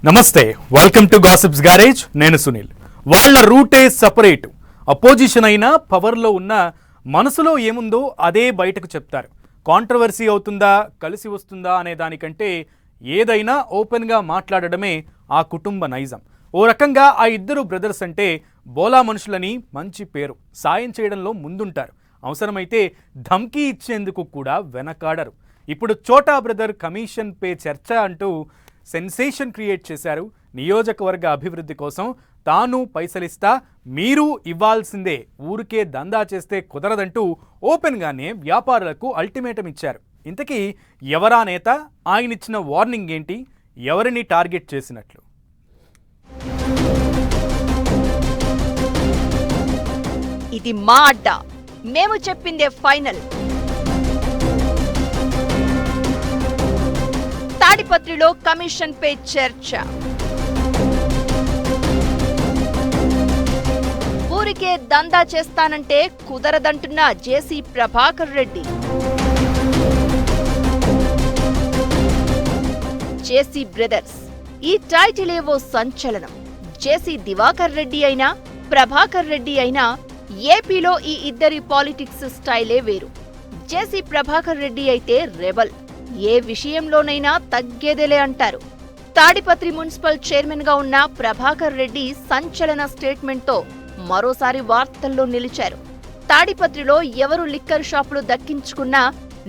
నమస్తే, welcome to gossips garage. నేను సునీల్. వాళ్ళ రూటే సపరేట్. అపోజిషన్ అయినా పవర్లో ఉన్న మనసులో ఏముందో అదే బయటకు చెప్తారు. కాంట్రవర్సీ అవుతుందా, కలిసి వస్తుందా అనే దానికంటే ఏదైనా ఓపెన్గా మాట్లాడడమే ఆ కుటుంబ నైజం. ఓ రకంగా ఆ ఇద్దరు బ్రదర్స్ అంటే బోలా మనుషులని మంచి పేరు. సాయం చేయడంలో ముందుంటారు, అవసరమైతే ధమ్కీ ఇచ్చేందుకు కూడా వెనకాడరు. ఇప్పుడు చోటా బ్రదర్ కమిషన్ పే చర్చ అంటూ సెన్సేషన్ క్రియేట్ చేశారు. నియోజకవర్గ అభివృద్ధి కోసం తాను పైసలిస్తా, మీరు ఇవ్వాల్సిందే, ఊరికే దందా చేస్తే కుదరదంటూ ఓపెన్గానే వ్యాపారులకు అల్టిమేటం ఇచ్చారు. ఇంతకీ ఎవరా నేత? ఆయనిచ్చిన వార్నింగ్ ఏంటి? ఎవరిని టార్గెట్ చేసినట్లు? ఇది మా అడ్డా, మేము చెప్పిందే ఫైనల్. తాడిపత్రిలో కమిషన్ పై చర్చ. ఊరికే దందా చేస్తానంటే కుదరదంటున్న జేసీ ప్రభాకర్ రెడ్డి. జేసీ బ్రదర్స్, ఈ టైటిల్ ఏవో సంచలనం. జేసీ దివాకర్ రెడ్డి అయినా ప్రభాకర్ రెడ్డి అయినా ఏపీలో ఈ ఇద్దరి పాలిటిక్స్ స్టైలే వేరు. జేసీ ప్రభాకర్ రెడ్డి అయితే రెబల్, ఏ విషయంలోనైనా తగ్గేదేలే అంటారు. తాడిపత్రి మున్సిపల్ చైర్మన్ గా ఉన్న ప్రభాకర్ రెడ్డి సంచలన స్టేట్మెంట్తో మరోసారి వార్తల్లో నిలిచారు. తాడిపత్రిలో ఎవరు లిక్కర్ షాపులు దక్కించుకున్నా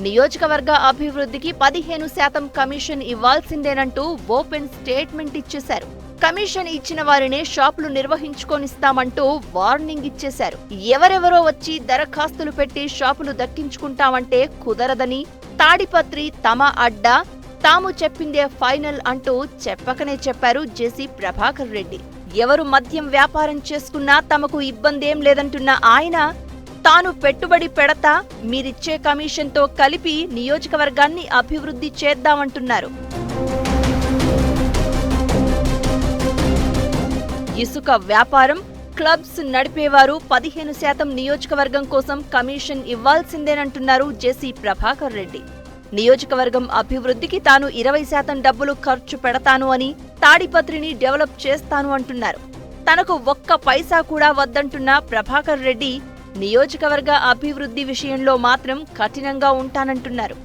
నియోజకవర్గ అభివృద్ధికి 15% కమిషన్ ఇవ్వాల్సిందేనంటూ ఓపెన్ స్టేట్మెంట్ ఇచ్చేశారు. కమిషన్ ఇచ్చిన వారినే షాపులు నిర్వహించుకొనిస్తామంటూ వార్నింగ్ ఇచ్చేశారు. ఎవరెవరో వచ్చి దరఖాస్తులు పెట్టి షాపులు దక్కించుకుంటామంటే కుదరదని, తాడిపత్రి తమ అడ్డా, తాము చెప్పిందే ఫైనల్ అంటూ చెప్పకనే చెప్పారు జేసీ ప్రభాకర్ రెడ్డి. ఎవరు మద్యం వ్యాపారం చేసుకున్నా తమకు ఇబ్బందేం లేదంటున్న ఆయన, తాను పెట్టుబడి పెడతా, మీరిచ్చే కమిషన్తో కలిపి నియోజకవర్గాన్ని అభివృద్ధి చేద్దామంటున్నారు. ఇసుక వ్యాపారం, క్లబ్స్ నడిపేవారు 15% నియోజకవర్గం కోసం కమిషన్ ఇవ్వాల్సిందేనంటున్నారు జేసీ ప్రభాకర్ రెడ్డి. నియోజకవర్గం అభివృద్ధికి తాను 20% డబ్బులు ఖర్చు పెడతాను అని, తాడిపత్రిని డెవలప్ చేస్తాను అంటున్నారు. తనకు ఒక్క పైసా కూడా వద్దంటున్న ప్రభాకర్ రెడ్డి నియోజకవర్గ అభివృద్ధి విషయంలో మాత్రం కఠినంగా ఉంటానంటున్నారు.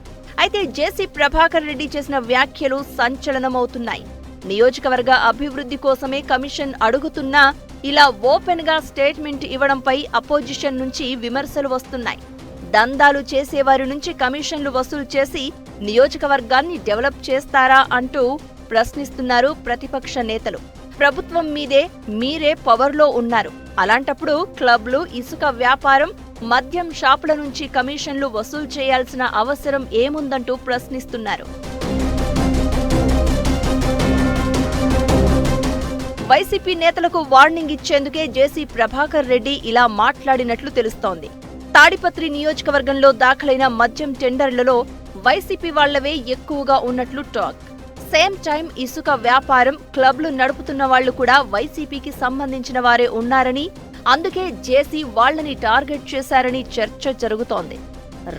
అయితే జేసీ ప్రభాకర్ రెడ్డి చేసిన వ్యాఖ్యలు సంచలనమవుతున్నాయి. నియోజకవర్గ అభివృద్ధి కోసమే కమిషన్ అడుగుతున్నా ఇలా ఓపెన్ గా స్టేట్మెంట్ ఇవ్వడంపై అపోజిషన్ నుంచి విమర్శలు వస్తున్నాయి. దందాలు చేసేవారి నుంచి కమిషన్లు వసూలు చేసి నియోజకవర్గాన్ని డెవలప్ చేస్తారా అంటూ ప్రశ్నిస్తున్నారు ప్రతిపక్ష నేతలు. ప్రభుత్వం మీదే, మీరే పవర్లో ఉన్నారు, అలాంటప్పుడు క్లబ్లు, ఇసుక వ్యాపారం, మద్యం షాపుల నుంచి కమిషన్లు వసూలు చేయాల్సిన అవసరం ఏముందంటూ ప్రశ్నిస్తున్నారు. వైసీపీ నేతలకు వార్నింగ్ ఇచ్చేందుకే జేసీ ప్రభాకర్ రెడ్డి ఇలా మాట్లాడినట్లు తెలుస్తోంది. తాడిపత్రి నియోజకవర్గంలో దాఖలైన మద్యం టెండర్లలో వైసీపీ వాళ్లవే ఎక్కువగా ఉన్నట్లు టాక్. సేమ్ టైం ఇసుక వ్యాపారం, క్లబ్లు నడుపుతున్న వాళ్లు కూడా వైసీపీకి సంబంధించిన వారే ఉన్నారని, అందుకే జేసీ వాళ్లని టార్గెట్ చేశారని చర్చ జరుగుతోంది.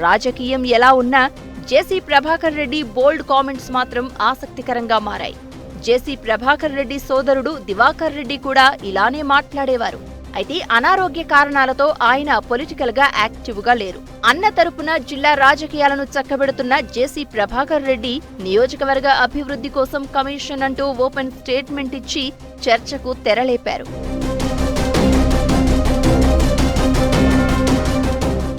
రాజకీయం ఎలా ఉన్నా జేసీ ప్రభాకర్ రెడ్డి బోల్డ్ కామెంట్స్ మాత్రం ఆసక్తికరంగా మారాయి. జేసీ ప్రభాకర్ రెడ్డి సోదరుడు దివాకర్ రెడ్డి కూడా ఇలానే మాట్లాడేవారు. అయితే అనారోగ్య కారణాలతో ఆయన పొలిటికల్ గా యాక్టివ్ గా లేరు. అన్న తరపున జిల్లా రాజకీయాలను చక్కబెడుతున్న జేసీ ప్రభాకర్ రెడ్డి నియోజకవర్గ అభివృద్ధి కోసం కమిషన్ అంటూ ఓపెన్ స్టేట్మెంట్ ఇచ్చి చర్చకు తెరలేపారు.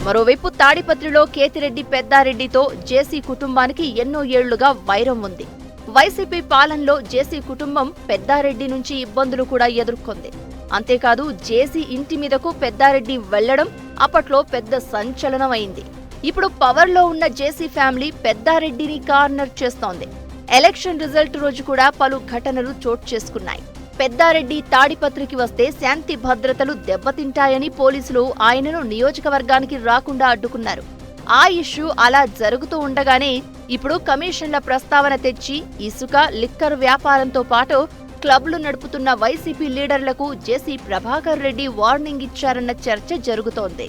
మరోవైపు తాడిపత్రిలో కేతిరెడ్డి పెద్దారెడ్డితో జేసీ కుటుంబానికి ఎన్నో ఏళ్లుగా వైరం ఉంది. వైసీపీ పాలనలో జేసీ కుటుంబం పెద్దారెడ్డి నుంచి ఇబ్బందులు కూడా ఎదుర్కొంది. అంతేకాదు, జేసీ ఇంటి మీదకు పెద్దారెడ్డి వెళ్లడం అప్పట్లో పెద్ద సంచలనమైంది. ఇప్పుడు పవర్లో ఉన్న జేసీ ఫ్యామిలీ పెద్దారెడ్డిని కార్నర్ చేస్తోంది. ఎలక్షన్ రిజల్ట్ రోజు కూడా పలు ఘటనలు చోటు చేసుకున్నాయి. పెద్దారెడ్డి తాడిపత్రికి వస్తే శాంతి భద్రతలు దెబ్బతింటాయని పోలీసులు ఆయనను నియోజకవర్గానికి రాకుండా అడ్డుకున్నారు. ఆ ఇష్యూ అలా జరుగుతూ ఉండగానే ఇప్పుడు కమిషన్ల ప్రస్తావన తెచ్చి ఇసుక, లిక్కర్ వ్యాపారంతో పాటు క్లబ్లు నడుపుతున్న వైసీపీ లీడర్లకు జేసీ ప్రభాకర్ రెడ్డి వార్నింగ్ ఇచ్చారన్న చర్చ జరుగుతోంది.